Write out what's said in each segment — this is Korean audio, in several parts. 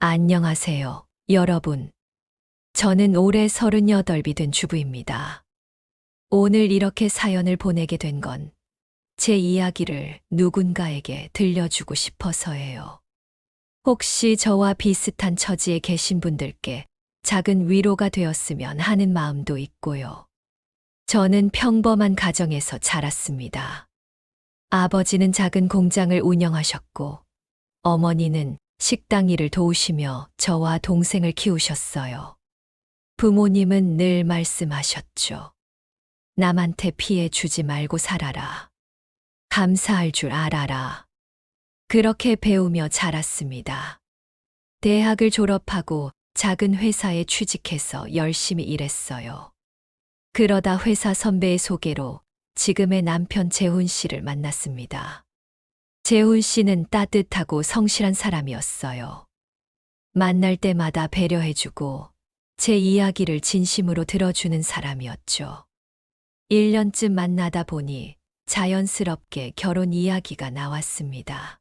안녕하세요, 여러분. 저는 올해 38이 된 주부입니다. 오늘 이렇게 사연을 보내게 된 건 제 이야기를 누군가에게 들려주고 싶어서예요. 혹시 저와 비슷한 처지에 계신 분들께 작은 위로가 되었으면 하는 마음도 있고요. 저는 평범한 가정에서 자랐습니다. 아버지는 작은 공장을 운영하셨고, 어머니는 식당 일을 도우시며 저와 동생을 키우셨어요. 부모님은 늘 말씀하셨죠. 남한테 피해 주지 말고 살아라. 감사할 줄 알아라. 그렇게 배우며 자랐습니다. 대학을 졸업하고 작은 회사에 취직해서 열심히 일했어요. 그러다 회사 선배의 소개로 지금의 남편 재훈 씨를 만났습니다. 재훈 씨는 따뜻하고 성실한 사람이었어요. 만날 때마다 배려해주고 제 이야기를 진심으로 들어주는 사람이었죠. 1년쯤 만나다 보니 자연스럽게 결혼 이야기가 나왔습니다.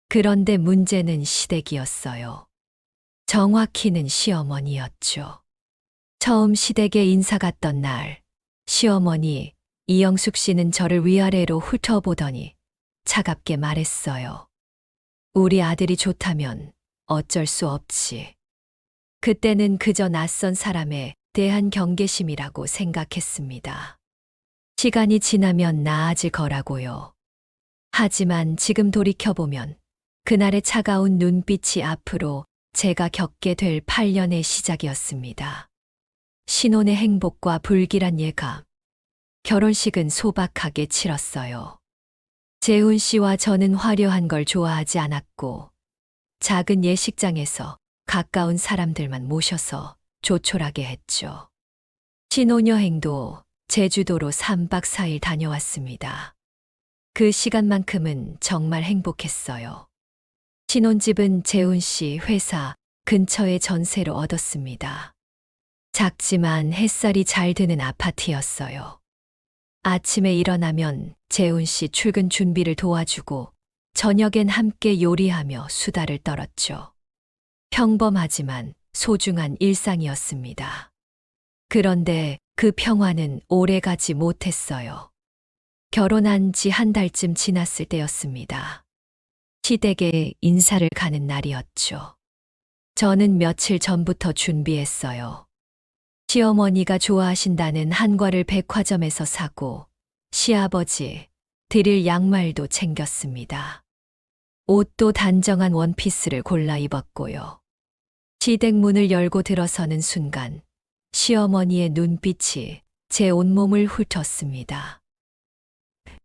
그런데 문제는 시댁이었어요. 정확히는 시어머니였죠. 처음 시댁에 인사 갔던 날, 시어머니 이영숙 씨는 저를 위아래로 훑어보더니 차갑게 말했어요. 우리 아들이 좋다면 어쩔 수 없지. 그때는 그저 낯선 사람에 대한 경계심이라고 생각했습니다. 시간이 지나면 나아질 거라고요. 하지만 지금 돌이켜보면 그날의 차가운 눈빛이 앞으로 제가 겪게 될 8년의 시작이었습니다. 신혼의 행복과 불길한 예감. 결혼식은 소박하게 치렀어요. 재훈 씨와 저는 화려한 걸 좋아하지 않았고, 작은 예식장에서 가까운 사람들만 모셔서 조촐하게 했죠. 신혼여행도 제주도로 3박 4일 다녀왔습니다. 그 시간만큼은 정말 행복했어요. 신혼집은 재훈 씨 회사 근처에 전세로 얻었습니다. 작지만 햇살이 잘 드는 아파트였어요. 아침에 일어나면 재훈 씨 출근 준비를 도와주고 저녁엔 함께 요리하며 수다를 떨었죠. 평범하지만 소중한 일상이었습니다. 그런데 그 평화는 오래가지 못했어요. 결혼한 지 한 달쯤 지났을 때였습니다. 시댁에 인사를 가는 날이었죠. 저는 며칠 전부터 준비했어요. 시어머니가 좋아하신다는 한과를 백화점에서 사고, 시아버지 드릴 양말도 챙겼습니다. 옷도 단정한 원피스를 골라 입었고요. 시댁 문을 열고 들어서는 순간 시어머니의 눈빛이 제 온몸을 훑었습니다.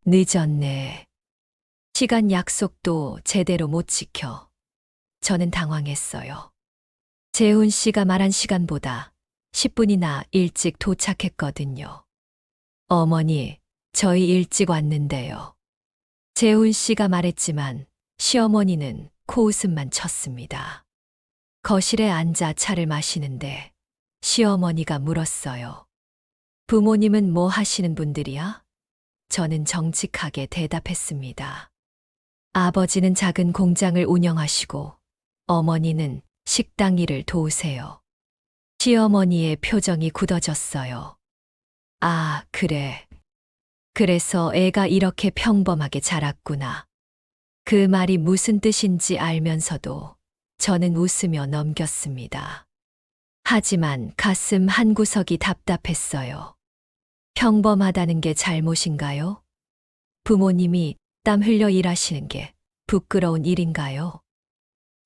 늦었네. 시간 약속도 제대로 못 지켜. 저는 당황했어요. 재훈 씨가 말한 시간보다 10분이나 일찍 도착했거든요. 어머니, 저희 일찍 왔는데요. 재훈 씨가 말했지만 시어머니는 코웃음만 쳤습니다. 거실에 앉아 차를 마시는데 시어머니가 물었어요. 부모님은 뭐 하시는 분들이야? 저는 정직하게 대답했습니다. 아버지는 작은 공장을 운영하시고 어머니는 식당 일을 도우세요. 시어머니의 표정이 굳어졌어요. 아, 그래. 그래서 애가 이렇게 평범하게 자랐구나. 그 말이 무슨 뜻인지 알면서도 저는 웃으며 넘겼습니다. 하지만 가슴 한구석이 답답했어요. 평범하다는 게 잘못인가요? 부모님이 땀 흘려 일하시는 게 부끄러운 일인가요?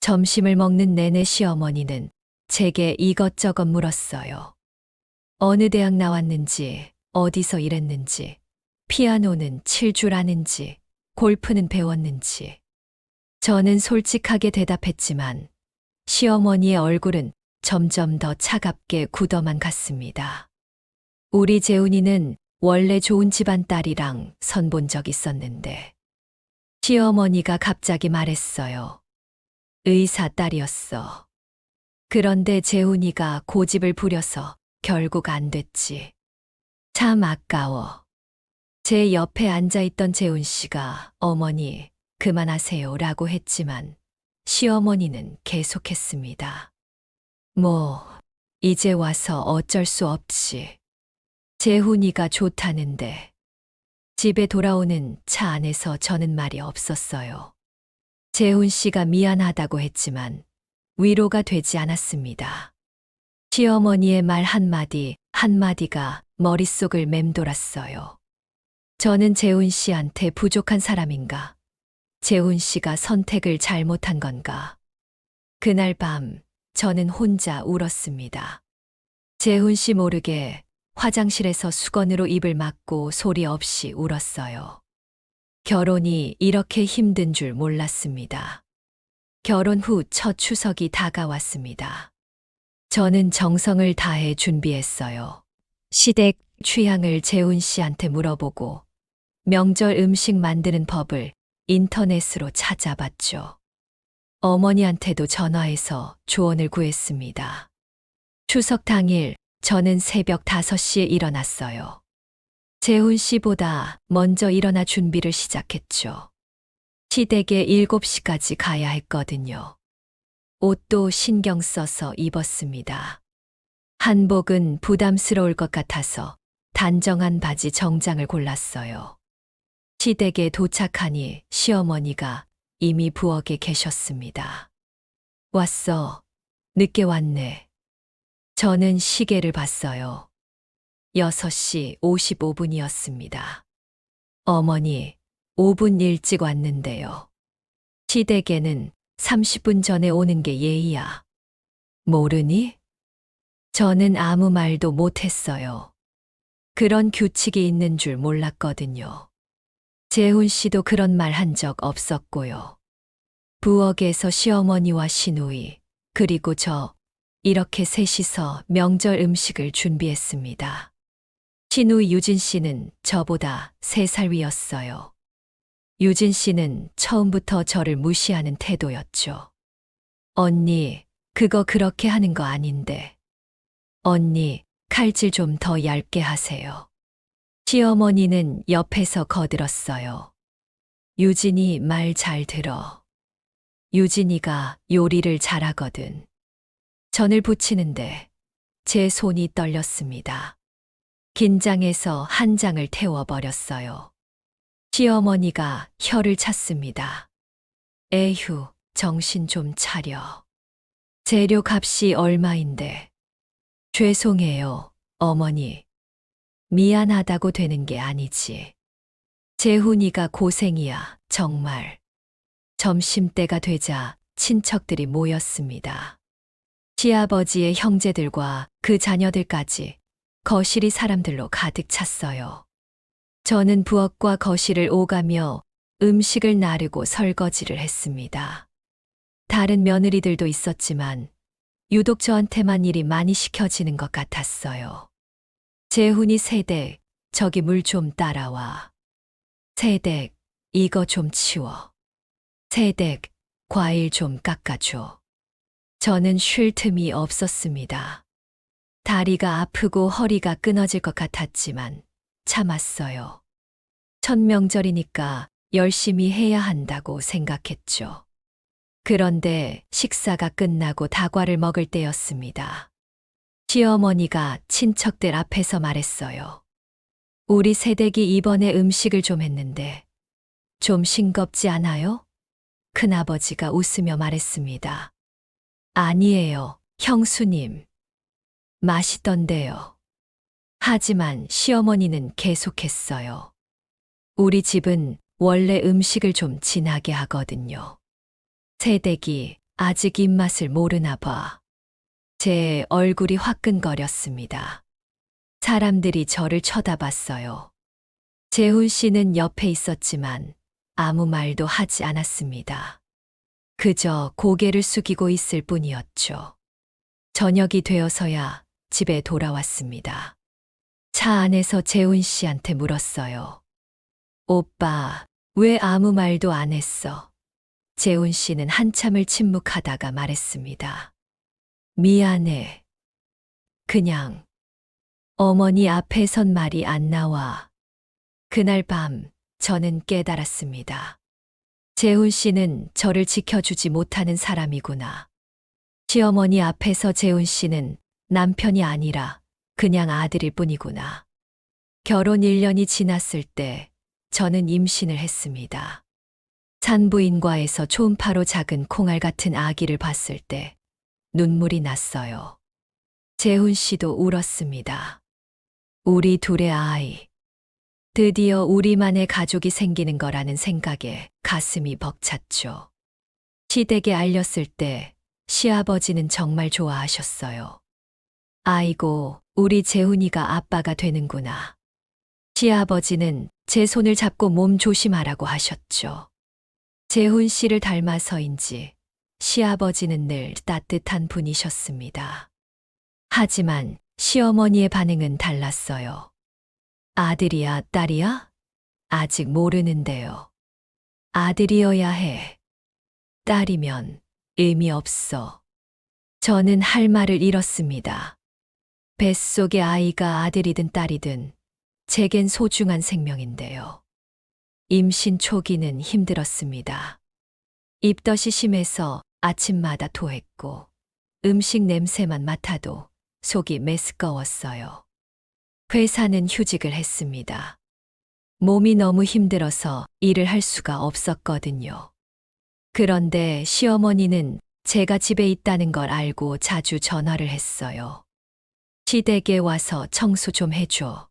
점심을 먹는 내내 시어머니는 제게 이것저것 물었어요. 어느 대학 나왔는지, 어디서 일했는지, 피아노는 칠 줄 아는지, 골프는 배웠는지. 저는 솔직하게 대답했지만 시어머니의 얼굴은 점점 더 차갑게 굳어만 갔습니다. 우리 재훈이는 원래 좋은 집안 딸이랑 선본 적 있었는데 시어머니가 갑자기 말했어요. 의사 딸이었어. 그런데 재훈이가 고집을 부려서 결국 안 됐지. 참 아까워. 제 옆에 앉아있던 재훈 씨가 어머니 그만하세요 라고 했지만 시어머니는 계속했습니다. 이제 와서 어쩔 수 없지. 재훈이가 좋다는데. 집에 돌아오는 차 안에서 저는 말이 없었어요. 재훈 씨가 미안하다고 했지만 위로가 되지 않았습니다. 시어머니의 말 한마디 한마디가 머릿속을 맴돌았어요. 저는 재훈 씨한테 부족한 사람인가? 재훈 씨가 선택을 잘못한 건가? 그날 밤 저는 혼자 울었습니다. 재훈 씨 모르게 화장실에서 수건으로 입을 막고 소리 없이 울었어요. 결혼이 이렇게 힘든 줄 몰랐습니다. 결혼 후 첫 추석이 다가왔습니다. 저는 정성을 다해 준비했어요. 시댁 취향을 재훈 씨한테 물어보고 명절 음식 만드는 법을 인터넷으로 찾아봤죠. 어머니한테도 전화해서 조언을 구했습니다. 추석 당일 저는 새벽 5시에 일어났어요. 재훈 씨보다 먼저 일어나 준비를 시작했죠. 시댁에 7시까지 가야 했거든요. 옷도 신경 써서 입었습니다. 한복은 부담스러울 것 같아서 단정한 바지 정장을 골랐어요. 시댁에 도착하니 시어머니가 이미 부엌에 계셨습니다. 왔어. 늦게 왔네. 저는 시계를 봤어요. 6시 55분이었습니다. 어머니, 5분 일찍 왔는데요. 시댁에는 30분 전에 오는 게 예의야. 모르니? 저는 아무 말도 못했어요. 그런 규칙이 있는 줄 몰랐거든요. 재훈 씨도 그런 말 한 적 없었고요. 부엌에서 시어머니와 시누이, 그리고 저, 이렇게 셋이서 명절 음식을 준비했습니다. 시누이 유진 씨는 저보다 3살 위였어요. 유진 씨는 처음부터 저를 무시하는 태도였죠. 언니, 그거 그렇게 하는 거 아닌데. 언니, 칼질 좀 더 얇게 하세요. 시어머니는 옆에서 거들었어요. 유진이 말 잘 들어. 유진이가 요리를 잘하거든. 전을 부치는데 제 손이 떨렸습니다. 긴장해서 한 장을 태워버렸어요. 시어머니가 혀를 찼습니다. 에휴, 정신 좀 차려. 재료 값이 얼마인데. 죄송해요, 어머니. 미안하다고 되는 게 아니지. 재훈이가 고생이야, 정말. 점심때가 되자 친척들이 모였습니다. 시아버지의 형제들과 그 자녀들까지 거실이 사람들로 가득 찼어요. 저는 부엌과 거실을 오가며 음식을 나르고 설거지를 했습니다. 다른 며느리들도 있었지만 유독 저한테만 일이 많이 시켜지는 것 같았어요. 재훈이 세댁, 저기 물 좀 따라와. 세댁, 이거 좀 치워. 세댁, 과일 좀 깎아줘. 저는 쉴 틈이 없었습니다. 다리가 아프고 허리가 끊어질 것 같았지만 참았어요. 첫 명절이니까 열심히 해야 한다고 생각했죠. 그런데 식사가 끝나고 다과를 먹을 때였습니다. 시어머니가 친척들 앞에서 말했어요. 우리 세댁이 이번에 음식을 좀 했는데 좀 싱겁지 않아요? 큰아버지가 웃으며 말했습니다. 아니에요, 형수님. 맛있던데요. 하지만 시어머니는 계속했어요. 우리 집은 원래 음식을 좀 진하게 하거든요. 세댁이 아직 입맛을 모르나 봐. 제 얼굴이 화끈거렸습니다. 사람들이 저를 쳐다봤어요. 재훈 씨는 옆에 있었지만 아무 말도 하지 않았습니다. 그저 고개를 숙이고 있을 뿐이었죠. 저녁이 되어서야 집에 돌아왔습니다. 차 안에서 재훈 씨한테 물었어요. 오빠, 왜 아무 말도 안 했어? 재훈 씨는 한참을 침묵하다가 말했습니다. 미안해. 그냥 어머니 앞에선 말이 안 나와. 그날 밤 저는 깨달았습니다. 재훈 씨는 저를 지켜주지 못하는 사람이구나. 시어머니 앞에서 재훈 씨는 남편이 아니라 그냥 아들일 뿐이구나. 결혼 1년이 지났을 때 저는 임신을 했습니다. 산부인과에서 초음파로 작은 콩알 같은 아기를 봤을 때 눈물이 났어요. 재훈 씨도 울었습니다. 우리 둘의 아이. 드디어 우리만의 가족이 생기는 거라는 생각에 가슴이 벅찼죠. 시댁에 알렸을 때 시아버지는 정말 좋아하셨어요. 아이고, 우리 재훈이가 아빠가 되는구나. 시아버지는 제 손을 잡고 몸 조심하라고 하셨죠. 재훈 씨를 닮아서인지 시아버지는 늘 따뜻한 분이셨습니다. 하지만 시어머니의 반응은 달랐어요. 아들이야, 딸이야? 아직 모르는데요. 아들이어야 해. 딸이면 의미 없어. 저는 할 말을 잃었습니다. 뱃속의 아이가 아들이든 딸이든 제겐 소중한 생명인데요. 임신 초기는 힘들었습니다. 입덧이 심해서 아침마다 토했고 음식 냄새만 맡아도 속이 메스꺼웠어요. 회사는 휴직을 했습니다. 몸이 너무 힘들어서 일을 할 수가 없었거든요. 그런데 시어머니는 제가 집에 있다는 걸 알고 자주 전화를 했어요. 시댁에 와서 청소 좀 해줘.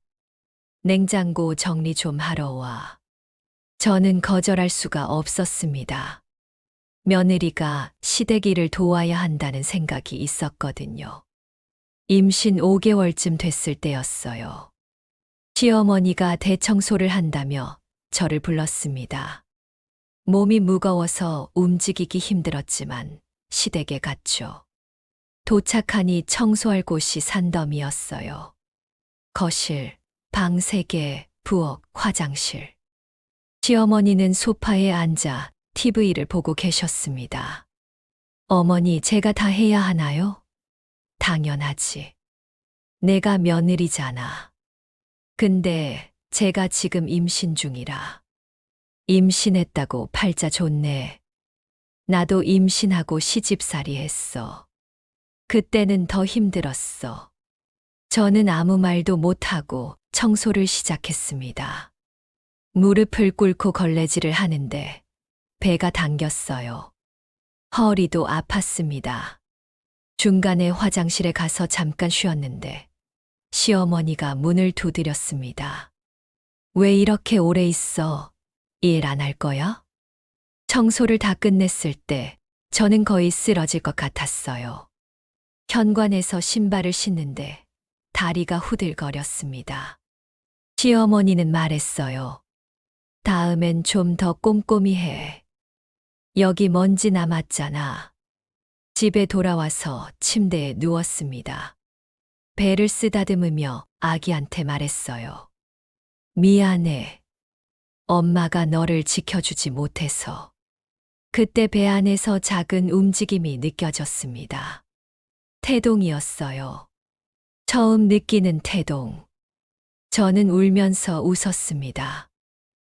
냉장고 정리 좀 하러 와. 저는 거절할 수가 없었습니다. 며느리가 시댁 일을 도와야 한다는 생각이 있었거든요. 임신 5개월쯤 됐을 때였어요. 시어머니가 대청소를 한다며 저를 불렀습니다. 몸이 무거워서 움직이기 힘들었지만 시댁에 갔죠. 도착하니 청소할 곳이 산더미였어요. 거실, 방 3개, 부엌, 화장실. 시어머니는 소파에 앉아 TV를 보고 계셨습니다. 어머니, 제가 다 해야 하나요? 당연하지. 내가 며느리잖아. 근데 제가 지금 임신 중이라. 임신했다고 팔자 좋네. 나도 임신하고 시집살이 했어. 그때는 더 힘들었어. 저는 아무 말도 못하고 청소를 시작했습니다. 무릎을 꿇고 걸레질을 하는데 배가 당겼어요. 허리도 아팠습니다. 중간에 화장실에 가서 잠깐 쉬었는데 시어머니가 문을 두드렸습니다. 왜 이렇게 오래 있어? 일 안 할 거야? 청소를 다 끝냈을 때 저는 거의 쓰러질 것 같았어요. 현관에서 신발을 신는데 다리가 후들거렸습니다. 시어머니는 말했어요. 다음엔 좀 더 꼼꼼히 해. 여기 먼지 남았잖아. 집에 돌아와서 침대에 누웠습니다. 배를 쓰다듬으며 아기한테 말했어요. 미안해. 엄마가 너를 지켜주지 못해서. 그때 배 안에서 작은 움직임이 느껴졌습니다. 태동이었어요. 처음 느끼는 태동. 저는 울면서 웃었습니다.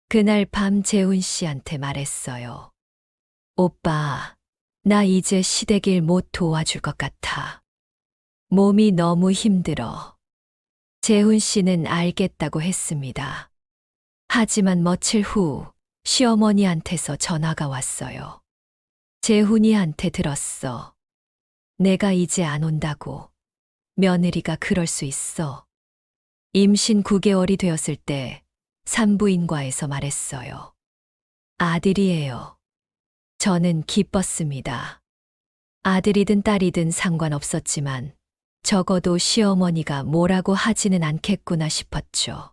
그날 밤 재훈 씨한테 말했어요. 오빠, 나 이제 시댁 일 못 도와줄 것 같아. 몸이 너무 힘들어. 재훈 씨는 알겠다고 했습니다. 하지만 며칠 후 시어머니한테서 전화가 왔어요. 재훈이한테 들었어. 내가 이제 안 온다고. 며느리가 그럴 수 있어. 임신 9개월이 되었을 때 산부인과에서 말했어요. 아들이에요. 저는 기뻤습니다. 아들이든 딸이든 상관없었지만 적어도 시어머니가 뭐라고 하지는 않겠구나 싶었죠.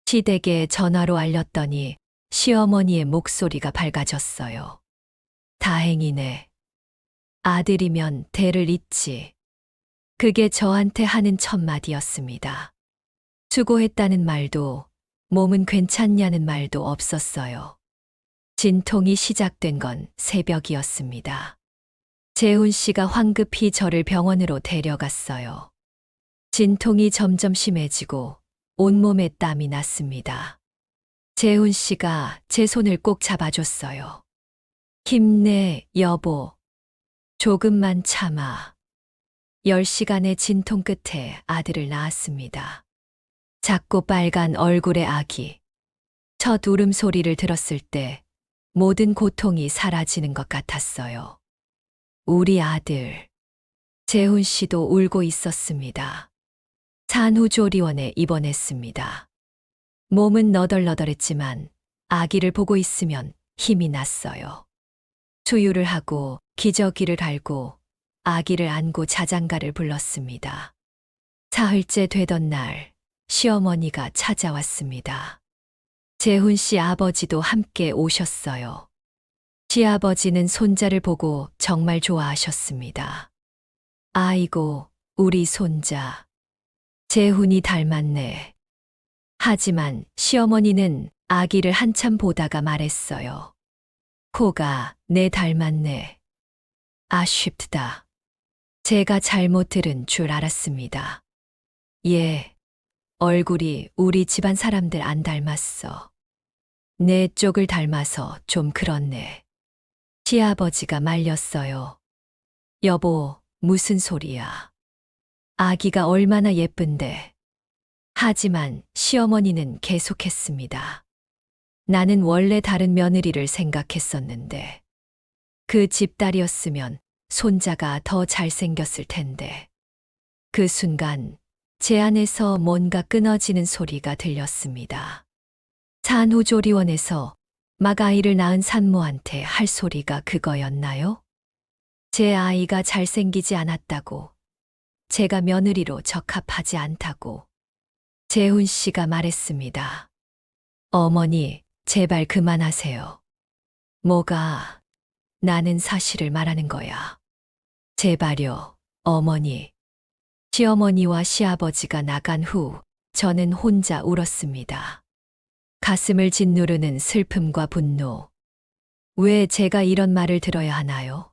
시댁에 전화로 알렸더니 시어머니의 목소리가 밝아졌어요. 다행이네. 아들이면 대를 잇지. 그게 저한테 하는 첫마디였습니다. 수고했다는 말도, 몸은 괜찮냐는 말도 없었어요. 진통이 시작된 건 새벽이었습니다. 재훈 씨가 황급히 저를 병원으로 데려갔어요. 진통이 점점 심해지고 온몸에 땀이 났습니다. 재훈 씨가 제 손을 꼭 잡아줬어요. 힘내, 여보. 조금만 참아. 10시간의 진통 끝에 아들을 낳았습니다. 작고 빨간 얼굴의 아기. 첫 울음소리를 들었을 때 모든 고통이 사라지는 것 같았어요. 우리 아들. 재훈 씨도 울고 있었습니다. 산후조리원에 입원했습니다. 몸은 너덜너덜했지만 아기를 보고 있으면 힘이 났어요. 수유를 하고 기저귀를 갈고 아기를 안고 자장가를 불렀습니다. 사흘째 되던 날 시어머니가 찾아왔습니다. 재훈 씨 아버지도 함께 오셨어요. 시아버지는 손자를 보고 정말 좋아하셨습니다. 아이고, 우리 손자. 재훈이 닮았네. 하지만 시어머니는 아기를 한참 보다가 말했어요. 코가 내 닮았네. 아쉽다. 제가 잘못 들은 줄 알았습니다. 예, 얼굴이 우리 집안 사람들 안 닮았어. 내 쪽을 닮아서 좀 그렇네. 시아버지가 말렸어요. 여보, 무슨 소리야. 아기가 얼마나 예쁜데. 하지만 시어머니는 계속했습니다. 나는 원래 다른 며느리를 생각했었는데. 그 집딸이었으면 손자가 더 잘생겼을 텐데. 그 순간 제 안에서 뭔가 끊어지는 소리가 들렸습니다. 산후조리원에서 막 아이를 낳은 산모한테 할 소리가 그거였나요? 제 아이가 잘생기지 않았다고, 제가 며느리로 적합하지 않다고 재훈 씨가 말했습니다. 어머니, 제발 그만하세요. 뭐가, 나는 사실을 말하는 거야. 제발요, 어머니. 시어머니와 시아버지가 나간 후 저는 혼자 울었습니다. 가슴을 짓누르는 슬픔과 분노. 왜 제가 이런 말을 들어야 하나요?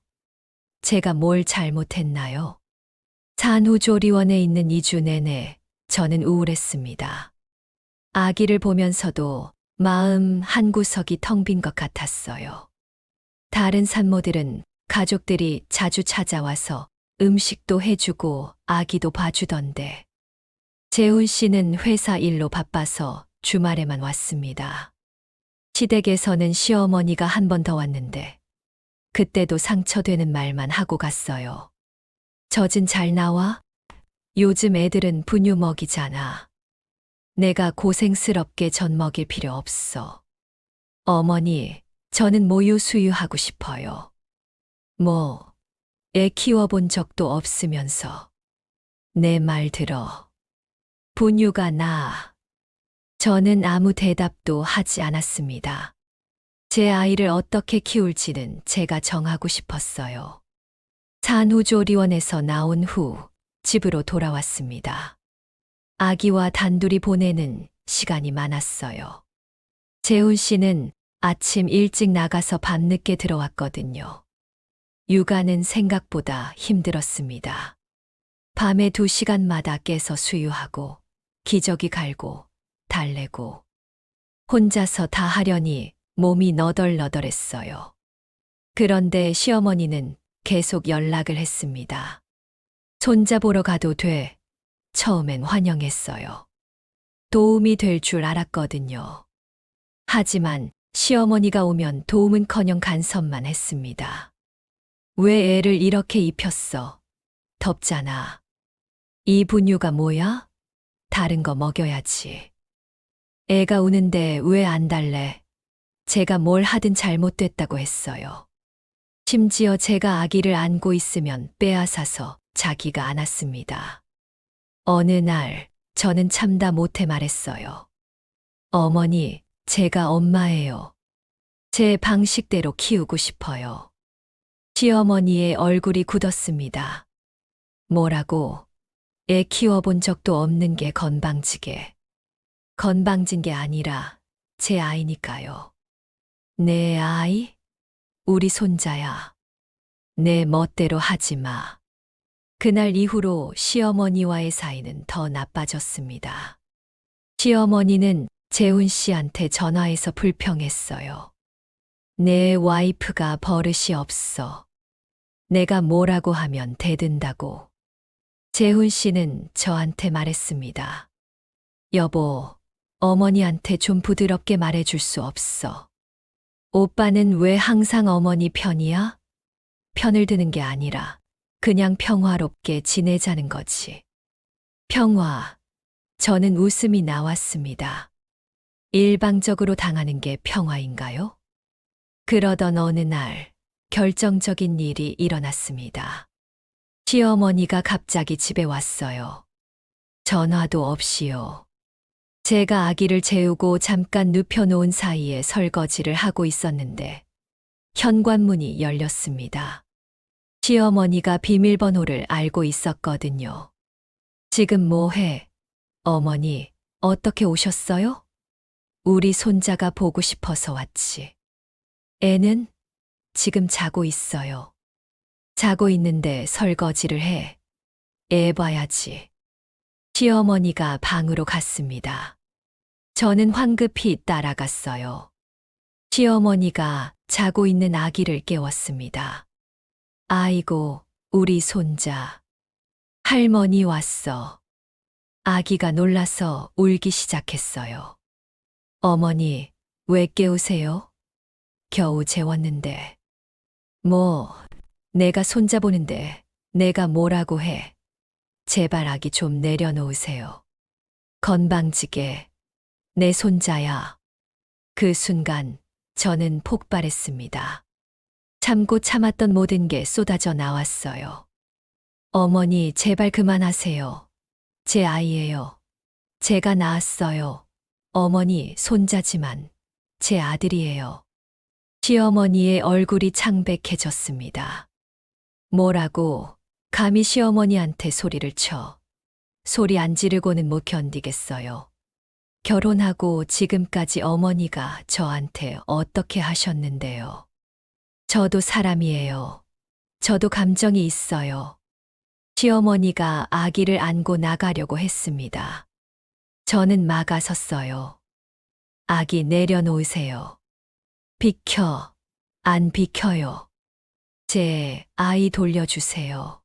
제가 뭘 잘못했나요? 산후조리원에 있는 2주 내내 저는 우울했습니다. 아기를 보면서도 마음 한구석이 텅 빈 것 같았어요. 다른 산모들은 가족들이 자주 찾아와서 음식도 해주고 아기도 봐주던데. 재훈 씨는 회사 일로 바빠서 주말에만 왔습니다. 시댁에서는 시어머니가 한 번 더 왔는데 그때도 상처되는 말만 하고 갔어요. 젖은 잘 나와? 요즘 애들은 분유 먹이잖아. 내가 고생스럽게 젖 먹일 필요 없어. 어머니, 저는 모유 수유하고 싶어요. 애 키워본 적도 없으면서. 내 말 들어. 분유가 나아. 저는 아무 대답도 하지 않았습니다. 제 아이를 어떻게 키울지는 제가 정하고 싶었어요. 산후조리원에서 나온 후 집으로 돌아왔습니다. 아기와 단둘이 보내는 시간이 많았어요. 재훈 씨는 아침 일찍 나가서 밤늦게 들어왔거든요. 육아는 생각보다 힘들었습니다. 밤에 2시간마다 깨서 수유하고 기저귀 갈고 달래고 혼자서 다 하려니 몸이 너덜너덜했어요. 그런데 시어머니는 계속 연락을 했습니다. 손자 보러 가도 돼. 처음엔 환영했어요. 도움이 될 줄 알았거든요. 하지만 시어머니가 오면 도움은커녕 간섭만 했습니다. 왜 애를 이렇게 입혔어? 덥잖아. 이 분유가 뭐야? 다른 거 먹여야지. 애가 우는데 왜 안 달래? 제가 뭘 하든 잘못됐다고 했어요. 심지어 제가 아기를 안고 있으면 빼앗아서 자기가 안았습니다. 어느 날 저는 참다 못해 말했어요. 어머니, 제가 엄마예요. 제 방식대로 키우고 싶어요. 시어머니의 얼굴이 굳었습니다. 뭐라고? 애 키워본 적도 없는 게 건방지게. 건방진 게 아니라 제 아이니까요. 내 아이? 우리 손자야. 내 멋대로 하지 마. 그날 이후로 시어머니와의 사이는 더 나빠졌습니다. 시어머니는 재훈 씨한테 전화해서 불평했어요. 내 와이프가 버릇이 없어. 내가 뭐라고 하면 대든다고. 재훈 씨는 저한테 말했습니다. 여보, 어머니한테 좀 부드럽게 말해줄 수 없어. 오빠는 왜 항상 어머니 편이야? 편을 드는 게 아니라 그냥 평화롭게 지내자는 거지. 평화. 저는 웃음이 나왔습니다. 일방적으로 당하는 게 평화인가요? 그러던 어느 날 결정적인 일이 일어났습니다. 시어머니가 갑자기 집에 왔어요. 전화도 없이요. 제가 아기를 재우고 잠깐 눕혀놓은 사이에 설거지를 하고 있었는데 현관문이 열렸습니다. 시어머니가 비밀번호를 알고 있었거든요. 지금 뭐 해? 어머니, 어떻게 오셨어요? 우리 손자가 보고 싶어서 왔지. 애는 지금 자고 있어요. 자고 있는데 설거지를 해. 애 봐야지. 시어머니가 방으로 갔습니다. 저는 황급히 따라갔어요. 시어머니가 자고 있는 아기를 깨웠습니다. 아이고, 우리 손자. 할머니 왔어. 아기가 놀라서 울기 시작했어요. 어머니, 왜 깨우세요? 겨우 재웠는데. 뭐, 내가 손자 보는데 내가 뭐라고 해. 제발 아기 좀 내려놓으세요. 건방지게. 내 손자야. 그 순간 저는 폭발했습니다. 참고 참았던 모든 게 쏟아져 나왔어요. 어머니, 제발 그만하세요. 제 아이예요. 제가 낳았어요. 어머니, 손자지만 제 아들이에요. 시어머니의 얼굴이 창백해졌습니다. 뭐라고? 감히 시어머니한테 소리를 쳐. 소리 안 지르고는 못 견디겠어요. 결혼하고 지금까지 어머니가 저한테 어떻게 하셨는데요. 저도 사람이에요. 저도 감정이 있어요. 시어머니가 아기를 안고 나가려고 했습니다. 저는 막아섰어요. 아기 내려놓으세요. 비켜. 안 비켜요. 제 아이 돌려주세요.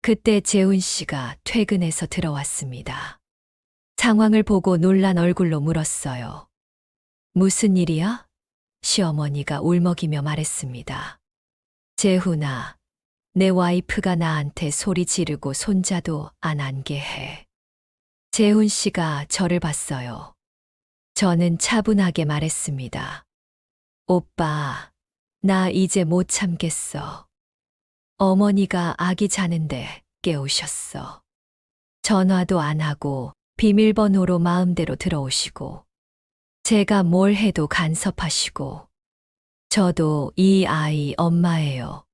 그때 재훈 씨가 퇴근해서 들어왔습니다. 상황을 보고 놀란 얼굴로 물었어요. 무슨 일이야? 시어머니가 울먹이며 말했습니다. 재훈아, 내 와이프가 나한테 소리 지르고 손자도 안 안게 해. 재훈 씨가 저를 봤어요. 저는 차분하게 말했습니다. 오빠, 나 이제 못 참겠어. 어머니가 아기 자는데 깨우셨어. 전화도 안 하고 비밀번호로 마음대로 들어오시고, 제가 뭘 해도 간섭하시고, 저도 이 아이 엄마예요.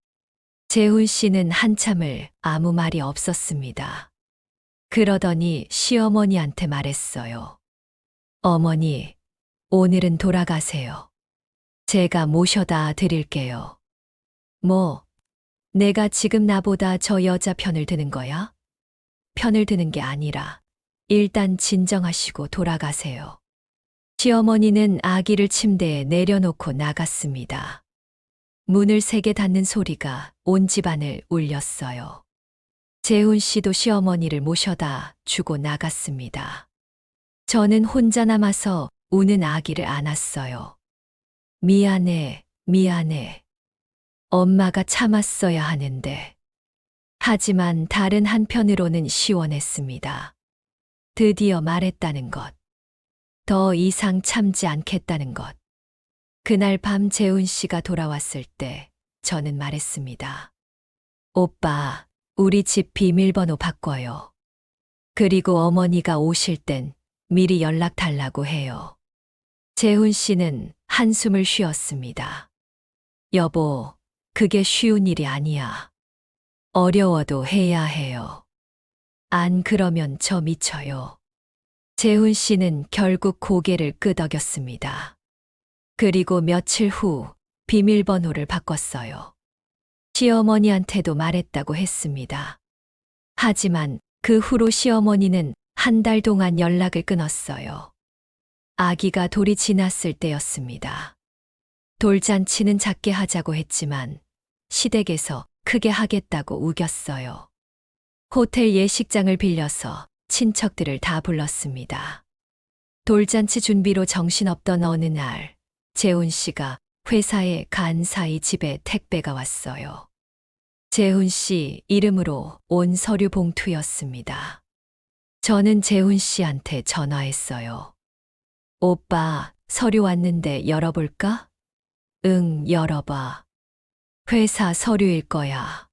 재훈 씨는 한참을 아무 말이 없었습니다. 그러더니 시어머니한테 말했어요. 어머니, 오늘은 돌아가세요. 제가 모셔다 드릴게요. 뭐, 내가 지금 나보다 저 여자 편을 드는 거야? 편을 드는 게 아니라 일단 진정하시고 돌아가세요. 시어머니는 아기를 침대에 내려놓고 나갔습니다. 문을 세게 닫는 소리가 온 집안을 울렸어요. 재훈 씨도 시어머니를 모셔다 주고 나갔습니다. 저는 혼자 남아서 우는 아기를 안았어요. 미안해, 미안해. 엄마가 참았어야 하는데. 하지만 다른 한편으로는 시원했습니다. 드디어 말했다는 것. 더 이상 참지 않겠다는 것. 그날 밤 재훈 씨가 돌아왔을 때 저는 말했습니다. 오빠, 우리 집 비밀번호 바꿔요. 그리고 어머니가 오실 땐 미리 연락 달라고 해요. 재훈 씨는 한숨을 쉬었습니다. 여보, 그게 쉬운 일이 아니야. 어려워도 해야 해요. 안 그러면 저 미쳐요. 재훈 씨는 결국 고개를 끄덕였습니다. 그리고 며칠 후 비밀번호를 바꿨어요. 시어머니한테도 말했다고 했습니다. 하지만 그 후로 시어머니는 한 달 동안 연락을 끊었어요. 아기가 돌이 지났을 때였습니다. 돌잔치는 작게 하자고 했지만 시댁에서 크게 하겠다고 우겼어요. 호텔 예식장을 빌려서 친척들을 다 불렀습니다. 돌잔치 준비로 정신없던 어느 날, 재훈 씨가 회사에 간 사이 집에 택배가 왔어요. 재훈 씨 이름으로 온 서류 봉투였습니다. 저는 재훈 씨한테 전화했어요. 오빠, 서류 왔는데 열어볼까? 응, 열어봐. 회사 서류일 거야.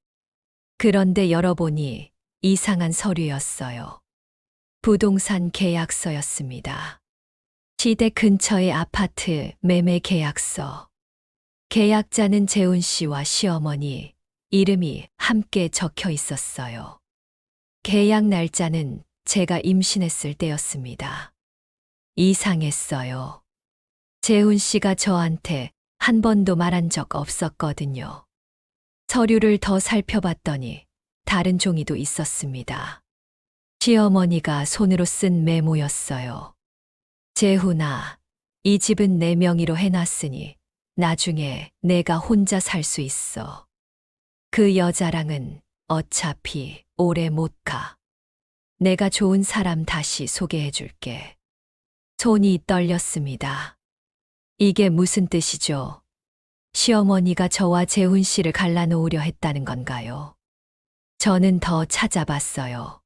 그런데 열어보니 이상한 서류였어요. 부동산 계약서였습니다. 시댁 근처의 아파트 매매 계약서. 계약자는 재훈 씨와 시어머니 이름이 함께 적혀 있었어요. 계약 날짜는 제가 임신했을 때였습니다. 이상했어요. 재훈 씨가 저한테 한 번도 말한 적 없었거든요. 서류를 더 살펴봤더니 다른 종이도 있었습니다. 시어머니가 손으로 쓴 메모였어요. 재훈아, 이 집은 내 명의로 해놨으니 나중에 내가 혼자 살 수 있어. 그 여자랑은 어차피 오래 못 가. 내가 좋은 사람 다시 소개해 줄게. 손이 떨렸습니다. 이게 무슨 뜻이죠? 시어머니가 저와 재훈 씨를 갈라놓으려 했다는 건가요? 저는 더 찾아봤어요.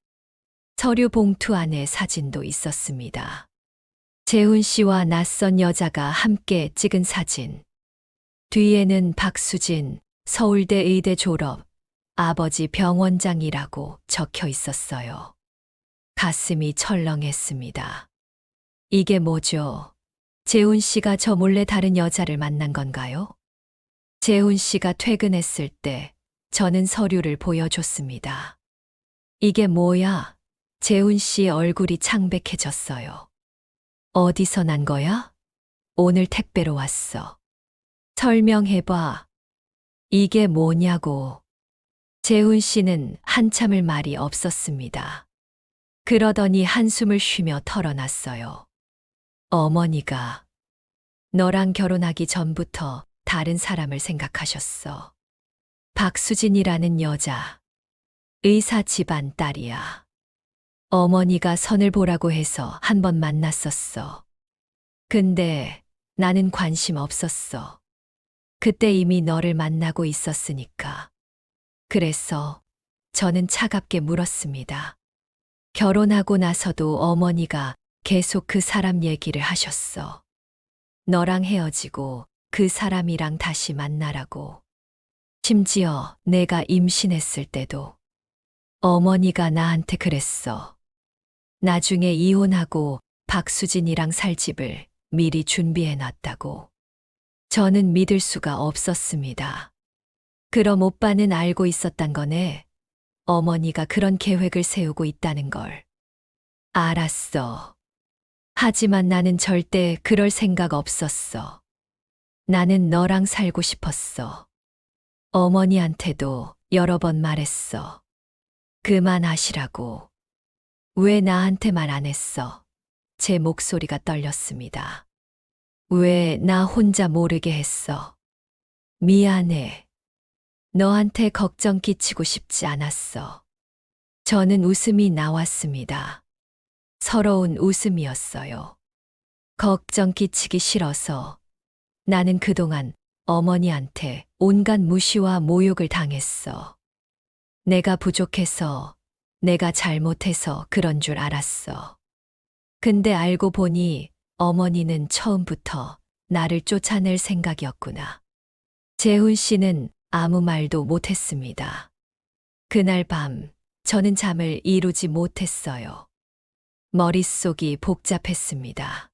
서류 봉투 안에 사진도 있었습니다. 재훈 씨와 낯선 여자가 함께 찍은 사진. 뒤에는 박수진, 서울대 의대 졸업, 아버지 병원장이라고 적혀 있었어요. 가슴이 철렁했습니다. 이게 뭐죠? 재훈 씨가 저 몰래 다른 여자를 만난 건가요? 재훈 씨가 퇴근했을 때 저는 서류를 보여줬습니다. 이게 뭐야? 재훈 씨의 얼굴이 창백해졌어요. 어디서 난 거야? 오늘 택배로 왔어. 설명해봐. 이게 뭐냐고. 재훈 씨는 한참을 말이 없었습니다. 그러더니 한숨을 쉬며 털어놨어요. 어머니가 너랑 결혼하기 전부터 다른 사람을 생각하셨어. 박수진이라는 여자, 의사 집안 딸이야. 어머니가 선을 보라고 해서 한 번 만났었어. 근데 나는 관심 없었어. 그때 이미 너를 만나고 있었으니까. 그래서 저는 차갑게 물었습니다. 결혼하고 나서도 어머니가 계속 그 사람 얘기를 하셨어. 너랑 헤어지고 그 사람이랑 다시 만나라고. 심지어 내가 임신했을 때도 어머니가 나한테 그랬어. 나중에 이혼하고 박수진이랑 살 집을 미리 준비해 놨다고. 저는 믿을 수가 없었습니다. 그럼 오빠는 알고 있었단 거네. 어머니가 그런 계획을 세우고 있다는 걸. 알았어. 하지만 나는 절대 그럴 생각 없었어. 나는 너랑 살고 싶었어. 어머니한테도 여러 번 말했어. 그만하시라고. 왜 나한테 말 안 했어? 제 목소리가 떨렸습니다. 왜 나 혼자 모르게 했어? 미안해. 너한테 걱정 끼치고 싶지 않았어. 저는 웃음이 나왔습니다. 서러운 웃음이었어요. 걱정 끼치기 싫어서 나는 그동안 어머니한테 온갖 무시와 모욕을 당했어. 내가 부족해서, 내가 잘못해서 그런 줄 알았어. 근데 알고 보니 어머니는 처음부터 나를 쫓아낼 생각이었구나. 재훈 씨는 아무 말도 못했습니다. 그날 밤 저는 잠을 이루지 못했어요. 머릿속이 복잡했습니다.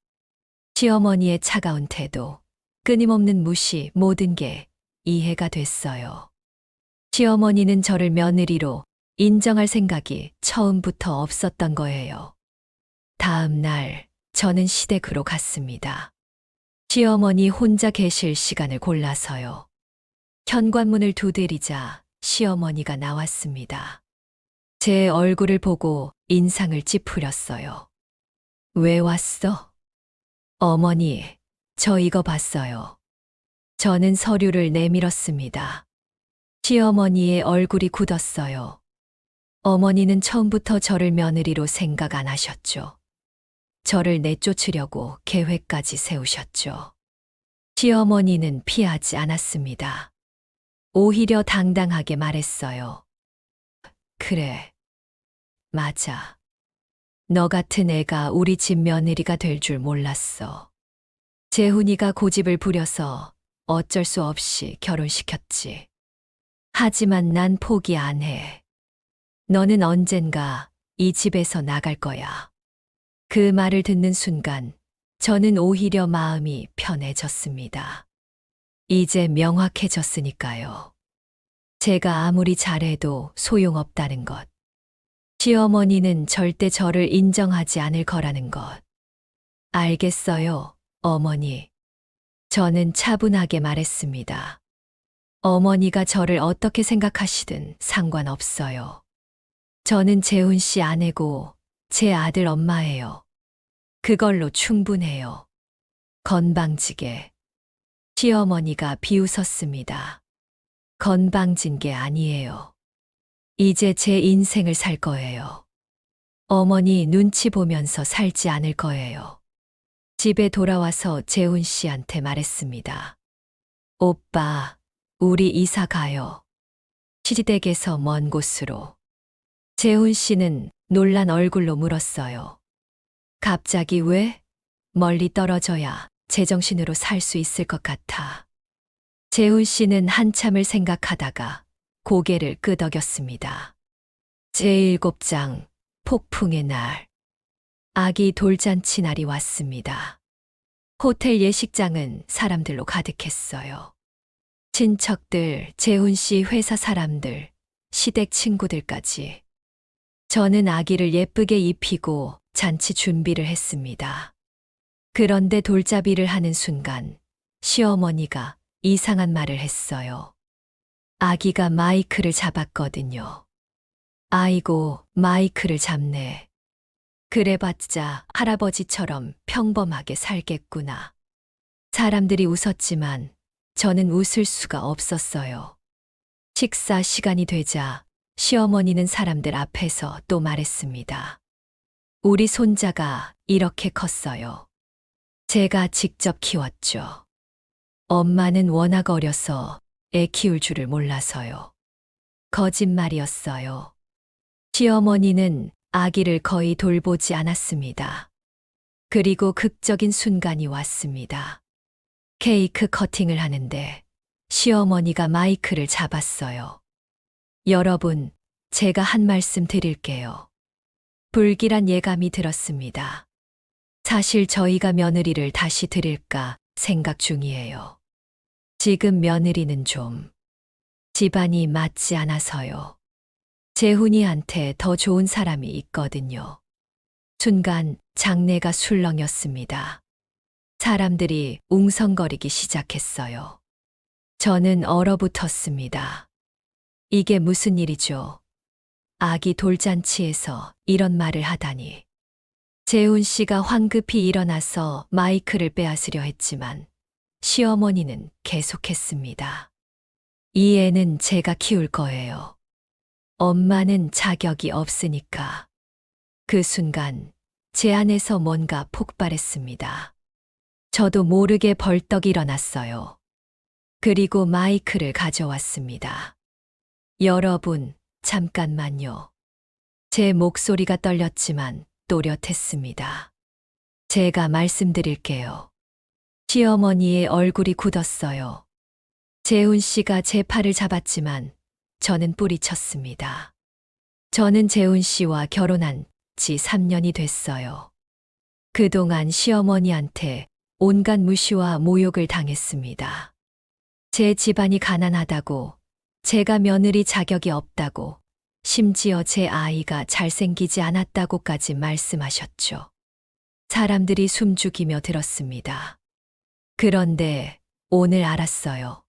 시어머니의 차가운 태도, 끊임없는 무시, 모든 게 이해가 됐어요. 시어머니는 저를 며느리로 인정할 생각이 처음부터 없었던 거예요. 다음 날 저는 시댁으로 갔습니다. 시어머니 혼자 계실 시간을 골라서요. 현관문을 두드리자 시어머니가 나왔습니다. 제 얼굴을 보고 인상을 찌푸렸어요. 왜 왔어? 어머니, 저 이거 봤어요. 저는 서류를 내밀었습니다. 시어머니의 얼굴이 굳었어요. 어머니는 처음부터 저를 며느리로 생각 안 하셨죠. 저를 내쫓으려고 계획까지 세우셨죠. 시어머니는 피하지 않았습니다. 오히려 당당하게 말했어요. 그래. 맞아. 너 같은 애가 우리 집 며느리가 될 줄 몰랐어. 재훈이가 고집을 부려서 어쩔 수 없이 결혼시켰지. 하지만 난 포기 안 해. 너는 언젠가 이 집에서 나갈 거야. 그 말을 듣는 순간 저는 오히려 마음이 편해졌습니다. 이제 명확해졌으니까요. 제가 아무리 잘해도 소용없다는 것. 시어머니는 절대 저를 인정하지 않을 거라는 것. 알겠어요, 어머니. 저는 차분하게 말했습니다. 어머니가 저를 어떻게 생각하시든 상관없어요. 저는 재훈 씨 아내고 제 아들 엄마예요. 그걸로 충분해요. 건방지게. 시어머니가 비웃었습니다. 건방진 게 아니에요. 이제 제 인생을 살 거예요. 어머니 눈치 보면서 살지 않을 거예요. 집에 돌아와서 재훈 씨한테 말했습니다. 오빠, 우리 이사 가요. 시댁에서 먼 곳으로. 재훈 씨는 놀란 얼굴로 물었어요. 갑자기 왜? 멀리 떨어져야 제정신으로 살 수 있을 것 같아. 재훈 씨는 한참을 생각하다가 고개를 끄덕였습니다. 제7장 폭풍의 날. 아기 돌잔치 날이 왔습니다. 호텔 예식장은 사람들로 가득했어요. 친척들, 재훈 씨 회사 사람들, 시댁 친구들까지. 저는 아기를 예쁘게 입히고 잔치 준비를 했습니다. 그런데 돌잡이를 하는 순간 시어머니가 이상한 말을 했어요. 아기가 마이크를 잡았거든요. 아이고, 마이크를 잡네. 그래봤자 할아버지처럼 평범하게 살겠구나. 사람들이 웃었지만 저는 웃을 수가 없었어요. 식사 시간이 되자 시어머니는 사람들 앞에서 또 말했습니다. 우리 손자가 이렇게 컸어요. 제가 직접 키웠죠. 엄마는 워낙 어려서 애 키울 줄을 몰라서요. 거짓말이었어요. 시어머니는 아기를 거의 돌보지 않았습니다. 그리고 극적인 순간이 왔습니다. 케이크 커팅을 하는데 시어머니가 마이크를 잡았어요. 여러분, 제가 한 말씀 드릴게요. 불길한 예감이 들었습니다. 사실 저희가 며느리를 다시 드릴까 생각 중이에요. 지금 며느리는 좀 집안이 맞지 않아서요. 재훈이한테 더 좋은 사람이 있거든요. 순간 장내가 술렁였습니다. 사람들이 웅성거리기 시작했어요. 저는 얼어붙었습니다. 이게 무슨 일이죠? 아기 돌잔치에서 이런 말을 하다니. 재훈 씨가 황급히 일어나서 마이크를 빼앗으려 했지만 시어머니는 계속했습니다. 이 애는 제가 키울 거예요. 엄마는 자격이 없으니까. 그 순간 제 안에서 뭔가 폭발했습니다. 저도 모르게 벌떡 일어났어요. 그리고 마이크를 가져왔습니다. 여러분, 잠깐만요. 제 목소리가 떨렸지만 또렷했습니다. 제가 말씀드릴게요. 시어머니의 얼굴이 굳었어요. 재훈 씨가 제 팔을 잡았지만 저는 뿌리쳤습니다. 저는 재훈 씨와 결혼한 지 3년이 됐어요. 그동안 시어머니한테 온갖 무시와 모욕을 당했습니다. 제 집안이 가난하다고, 제가 며느리 자격이 없다고, 심지어 제 아이가 잘생기지 않았다고까지 말씀하셨죠. 사람들이 숨죽이며 들었습니다. 그런데 오늘 알았어요.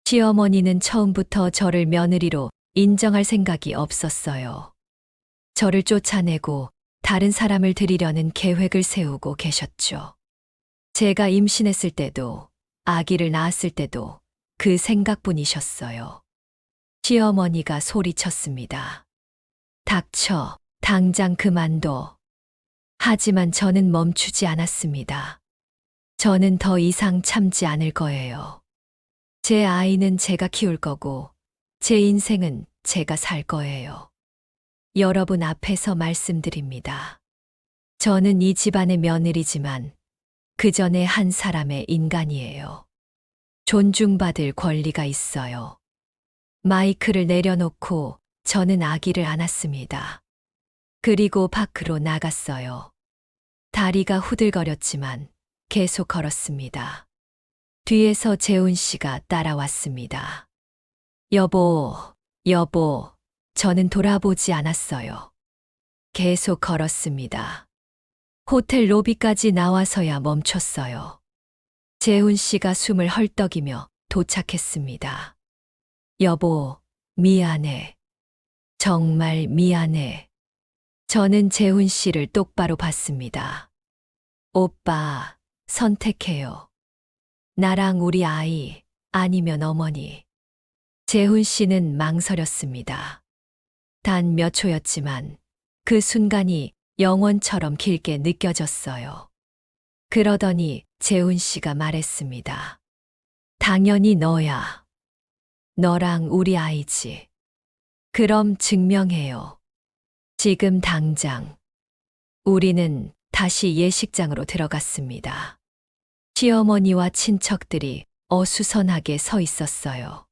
시어머니는 처음부터 저를 며느리로 인정할 생각이 없었어요. 저를 쫓아내고 다른 사람을 들이려는 계획을 세우고 계셨죠. 제가 임신했을 때도 아기를 낳았을 때도 그 생각뿐이셨어요. 시어머니가 소리쳤습니다. 닥쳐, 당장 그만둬. 하지만 저는 멈추지 않았습니다. 저는 더 이상 참지 않을 거예요. 제 아이는 제가 키울 거고, 제 인생은 제가 살 거예요. 여러분 앞에서 말씀드립니다. 저는 이 집안의 며느리지만 그 전에 한 사람의 인간이에요. 존중받을 권리가 있어요. 마이크를 내려놓고 저는 아기를 안았습니다. 그리고 밖으로 나갔어요. 다리가 후들거렸지만 계속 걸었습니다. 뒤에서 재훈 씨가 따라왔습니다. 여보, 여보, 저는 돌아보지 않았어요. 계속 걸었습니다. 호텔 로비까지 나와서야 멈췄어요. 재훈 씨가 숨을 헐떡이며 도착했습니다. 여보, 미안해. 정말 미안해. 저는 재훈 씨를 똑바로 봤습니다. 오빠, 선택해요. 나랑 우리 아이, 아니면 어머니. 재훈 씨는 망설였습니다. 단 몇 초였지만 그 순간이 영원처럼 길게 느껴졌어요. 그러더니 재훈 씨가 말했습니다. 당연히 너야. 너랑 우리 아이지. 그럼 증명해요. 지금 당장. 우리는 다시 예식장으로 들어갔습니다. 시어머니와 친척들이 어수선하게 서 있었어요.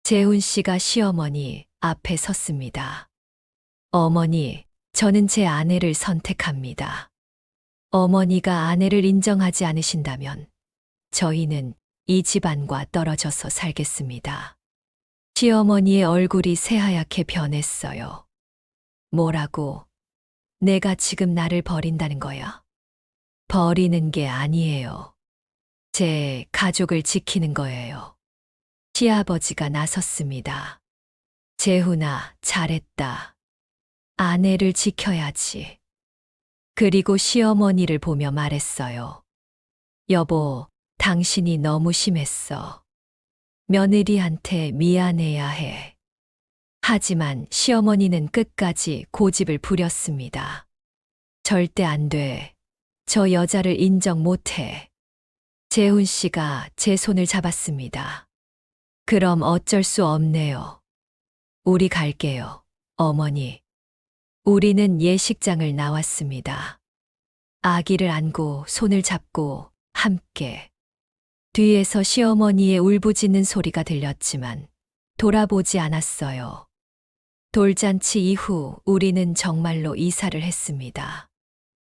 재훈 씨가 시어머니 앞에 섰습니다. 어머니, 저는 제 아내를 선택합니다. 어머니가 아내를 인정하지 않으신다면 저희는 이 집안과 떨어져서 살겠습니다. 시어머니의 얼굴이 새하얗게 변했어요. 뭐라고? 내가 지금 나를 버린다는 거야? 버리는 게 아니에요. 제 가족을 지키는 거예요. 시아버지가 나섰습니다. 재훈아, 잘했다. 아내를 지켜야지. 그리고 시어머니를 보며 말했어요. 여보, 당신이 너무 심했어. 며느리한테 미안해야 해. 하지만 시어머니는 끝까지 고집을 부렸습니다. 절대 안 돼. 저 여자를 인정 못해. 재훈 씨가 제 손을 잡았습니다. 그럼 어쩔 수 없네요. 우리 갈게요, 어머니. 우리는 예식장을 나왔습니다. 아기를 안고 손을 잡고 함께. 뒤에서 시어머니의 울부짖는 소리가 들렸지만 돌아보지 않았어요. 돌잔치 이후 우리는 정말로 이사를 했습니다.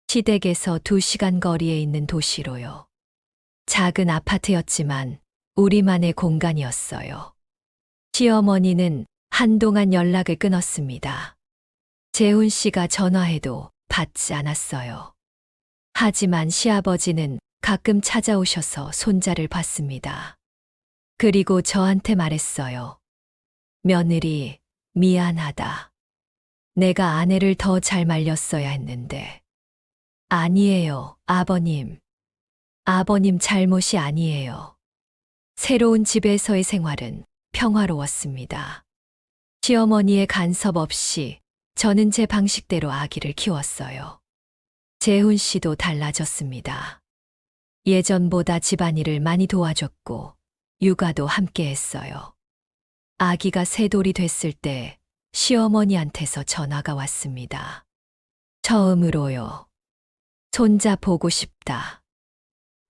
시댁에서 2시간 거리에 있는 도시로요. 작은 아파트였지만 우리만의 공간이었어요. 시어머니는 한동안 연락을 끊었습니다. 재훈 씨가 전화해도 받지 않았어요. 하지만 시아버지는 가끔 찾아오셔서 손자를 봤습니다. 그리고 저한테 말했어요. 며느리, 미안하다. 내가 아내를 더 잘 말렸어야 했는데. 아니에요, 아버님. 아버님 잘못이 아니에요. 새로운 집에서의 생활은 평화로웠습니다. 시어머니의 간섭 없이 저는 제 방식대로 아기를 키웠어요. 재훈 씨도 달라졌습니다. 예전보다 집안일을 많이 도와줬고 육아도 함께 했어요. 아기가 3돌이 됐을 때 시어머니한테서 전화가 왔습니다. 처음으로요. 손자 보고 싶다.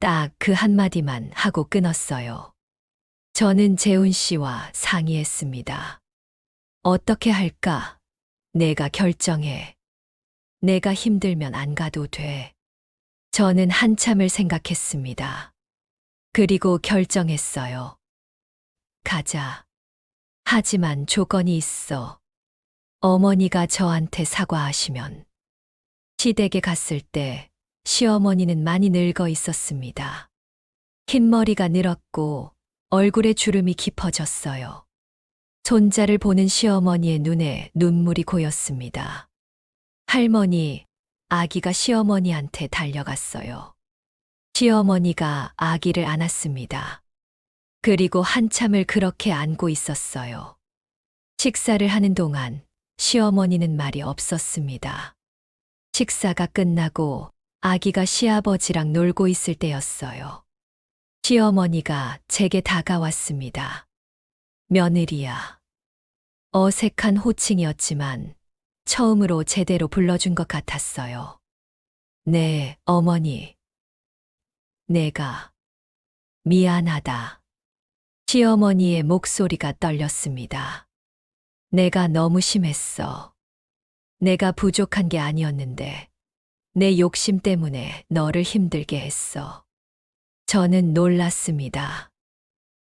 딱 그 한마디만 하고 끊었어요. 저는 재훈 씨와 상의했습니다. 어떻게 할까? 내가 결정해. 내가 힘들면 안 가도 돼. 저는 한참을 생각했습니다. 그리고 결정했어요. 가자. 하지만 조건이 있어. 어머니가 저한테 사과하시면. 시댁에 갔을 때 시어머니는 많이 늙어 있었습니다. 흰머리가 늘었고 얼굴에 주름이 깊어졌어요. 손자를 보는 시어머니의 눈에 눈물이 고였습니다. 할머니, 아기가 시어머니한테 달려갔어요. 시어머니가 아기를 안았습니다. 그리고 한참을 그렇게 안고 있었어요. 식사를 하는 동안 시어머니는 말이 없었습니다. 식사가 끝나고 아기가 시아버지랑 놀고 있을 때였어요. 시어머니가 제게 다가왔습니다. 며느리야. 어색한 호칭이었지만 처음으로 제대로 불러준 것 같았어요. 네, 어머니. 내가 미안하다. 시어머니의 목소리가 떨렸습니다. 내가 너무 심했어. 내가 부족한 게 아니었는데 내 욕심 때문에 너를 힘들게 했어. 저는 놀랐습니다.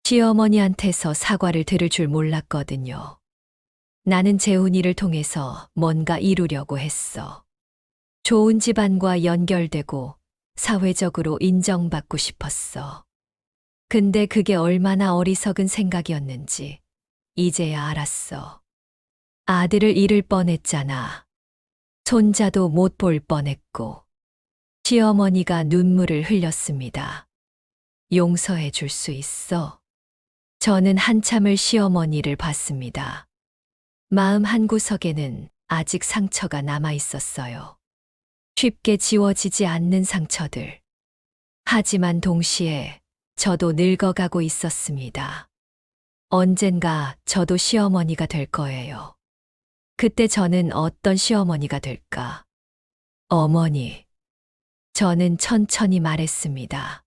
시어머니한테서 사과를 들을 줄 몰랐거든요. 나는 재훈이를 통해서 뭔가 이루려고 했어. 좋은 집안과 연결되고 사회적으로 인정받고 싶었어. 근데 그게 얼마나 어리석은 생각이었는지 이제야 알았어. 아들을 잃을 뻔했잖아. 손자도 못 볼 뻔했고. 시어머니가 눈물을 흘렸습니다. 용서해 줄 수 있어? 저는 한참을 시어머니를 봤습니다. 마음 한구석에는 아직 상처가 남아 있었어요. 쉽게 지워지지 않는 상처들. 하지만 동시에 저도 늙어가고 있었습니다. 언젠가 저도 시어머니가 될 거예요. 그때 저는 어떤 시어머니가 될까? 어머니. 저는 천천히 말했습니다.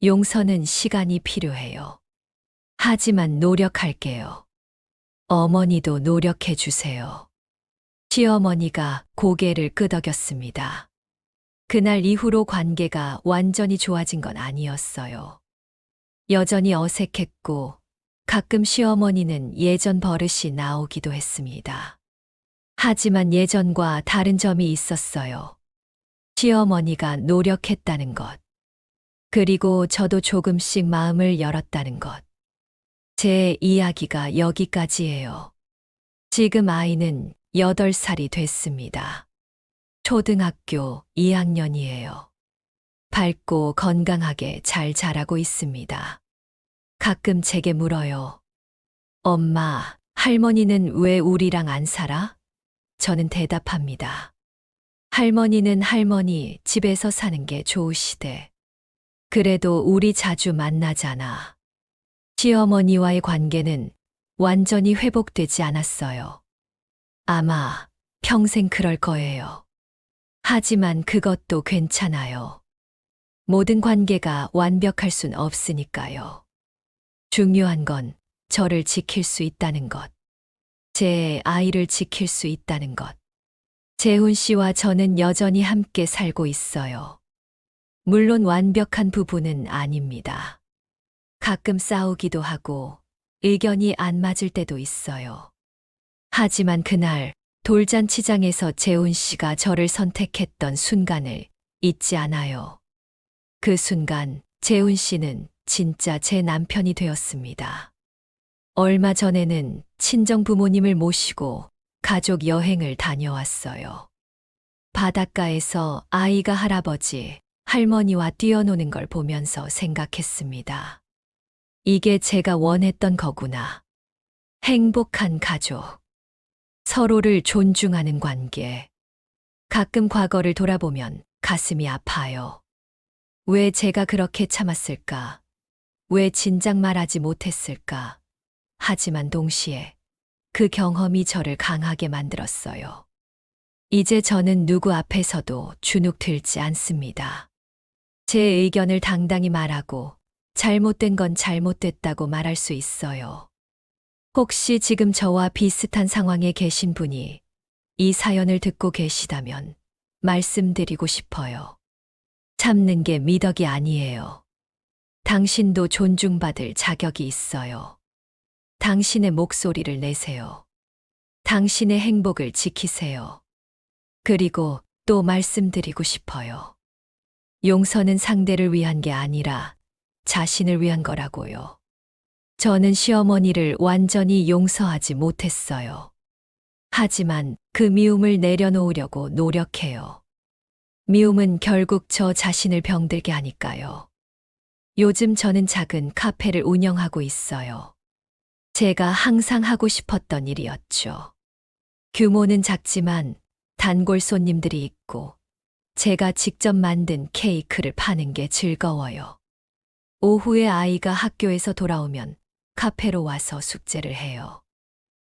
용서는 시간이 필요해요. 하지만 노력할게요. 어머니도 노력해 주세요. 시어머니가 고개를 끄덕였습니다. 그날 이후로 관계가 완전히 좋아진 건 아니었어요. 여전히 어색했고 가끔 시어머니는 예전 버릇이 나오기도 했습니다. 하지만 예전과 다른 점이 있었어요. 시어머니가 노력했다는 것. 그리고 저도 조금씩 마음을 열었다는 것. 제 이야기가 여기까지예요. 지금 아이는 8살이 됐습니다. 초등학교 2학년이에요. 밝고 건강하게 잘 자라고 있습니다. 가끔 제게 물어요. 엄마, 할머니는 왜 우리랑 안 살아? 저는 대답합니다. 할머니는 할머니 집에서 사는 게 좋으시대. 그래도 우리 자주 만나잖아. 시어머니와의 관계는 완전히 회복되지 않았어요. 아마 평생 그럴 거예요. 하지만 그것도 괜찮아요. 모든 관계가 완벽할 순 없으니까요. 중요한 건 저를 지킬 수 있다는 것. 제 아이를 지킬 수 있다는 것. 재훈 씨와 저는 여전히 함께 살고 있어요. 물론 완벽한 부부는 아닙니다. 가끔 싸우기도 하고 의견이 안 맞을 때도 있어요. 하지만 그날 돌잔치장에서 재훈 씨가 저를 선택했던 순간을 잊지 않아요. 그 순간 재훈 씨는 진짜 제 남편이 되었습니다. 얼마 전에는 친정 부모님을 모시고 가족 여행을 다녀왔어요. 바닷가에서 아이가 할아버지, 할머니와 뛰어노는 걸 보면서 생각했습니다. 이게 제가 원했던 거구나. 행복한 가족. 서로를 존중하는 관계. 가끔 과거를 돌아보면 가슴이 아파요. 왜 제가 그렇게 참았을까? 왜 진작 말하지 못했을까? 하지만 동시에 그 경험이 저를 강하게 만들었어요. 이제 저는 누구 앞에서도 주눅 들지 않습니다. 제 의견을 당당히 말하고 잘못된 건 잘못됐다고 말할 수 있어요. 혹시 지금 저와 비슷한 상황에 계신 분이 이 사연을 듣고 계시다면 말씀드리고 싶어요. 참는 게 미덕이 아니에요. 당신도 존중받을 자격이 있어요. 당신의 목소리를 내세요. 당신의 행복을 지키세요. 그리고 또 말씀드리고 싶어요. 용서는 상대를 위한 게 아니라 자신을 위한 거라고요. 저는 시어머니를 완전히 용서하지 못했어요. 하지만 그 미움을 내려놓으려고 노력해요. 미움은 결국 저 자신을 병들게 하니까요. 요즘 저는 작은 카페를 운영하고 있어요. 제가 항상 하고 싶었던 일이었죠. 규모는 작지만 단골 손님들이 있고 제가 직접 만든 케이크를 파는 게 즐거워요. 오후에 아이가 학교에서 돌아오면 카페로 와서 숙제를 해요.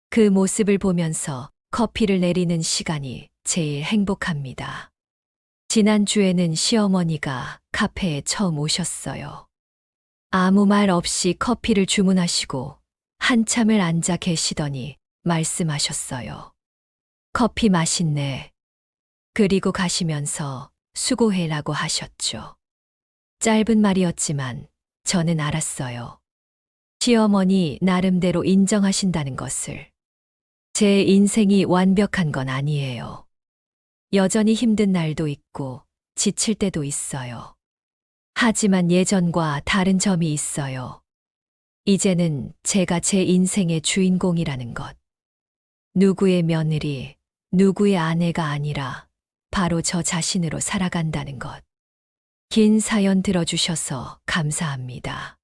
그 모습을 보면서 커피를 내리는 시간이 제일 행복합니다. 지난주에는 시어머니가 카페에 처음 오셨어요. 아무 말 없이 커피를 주문하시고 한참을 앉아 계시더니 말씀하셨어요. 커피 맛있네. 그리고 가시면서 수고해라고 하셨죠. 짧은 말이었지만 저는 알았어요. 시어머니 나름대로 인정하신다는 것을. 제 인생이 완벽한 건 아니에요. 여전히 힘든 날도 있고 지칠 때도 있어요. 하지만 예전과 다른 점이 있어요. 이제는 제가 제 인생의 주인공이라는 것. 누구의 며느리, 누구의 아내가 아니라 바로 저 자신으로 살아간다는 것. 긴 사연 들어주셔서 감사합니다.